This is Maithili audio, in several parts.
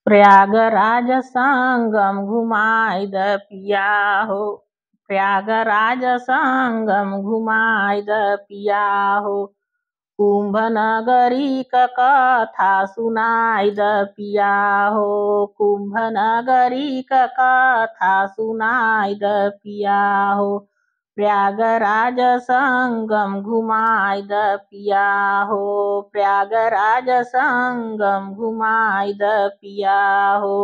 प्रयागराज संगम घुमाई द पिया हो। प्रयागराज संगम घुमाई द पिया हो। कुंभ नगरी क कथा सुनाई द पिया हो। कुंभ नगरी क कथा सुनाई द पिया हो। प्रयागराज संगम घुमाई द पिया हो। प्रयागराज संगम घुमाई द पिया हो।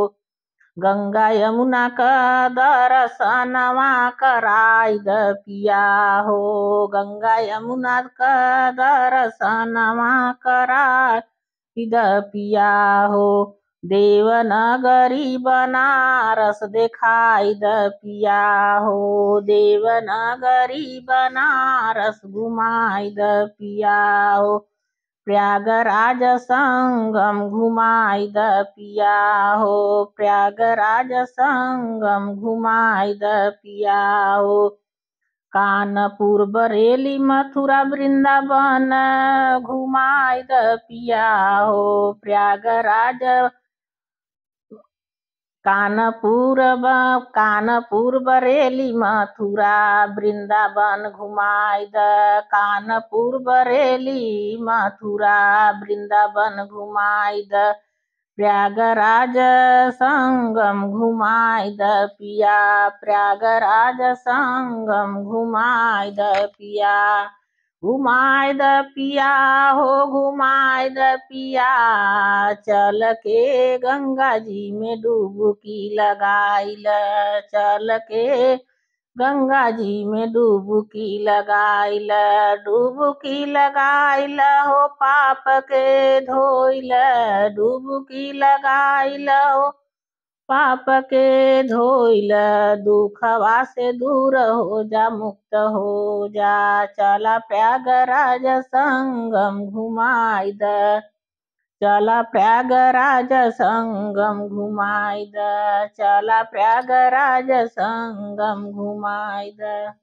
गंगा यमुना का दर्शनवा कराई द पिया हो। गंगा यमुना का दर्शनवा कराई द पिया हो। देवनगरी बनारस दिखाई द पिया हो। देवनगरी बनारस घुमाई द पिया हो। प्रयागराज संगम घुमाई द पिया हो। प्रयागराज संगम घुमाई द पिया हो। कानपुर बरेली मथुरा वृंदावन घुमाई द पिया हो। प्रयागराज कानपुर बरेली मथुरा वृंदावन घुमाई द। कानपुर बरेली मथुरा वृंदावन घुमाई द। प्रयागराज संगम घुमाई द पिया। प्रयागराज संगम घुमाई द पिया। घुमाई द पिया हो। घुमाई द पिया। चल के गंगा जी में डुबकी लगाइल। चल के गंगा जी में डुबकी लगाइल। डुबकी लगाइल हो पाप के धोइल। डुबकी लगाइल हो पाप के धोइल। दुखवा से दूर हो जा मुक्त हो जा। चला प्रयागराज संगम घुमाई द। चला प्रयागराज संगम घुमाई द। चला प्रयागराज संगम घुमाई द।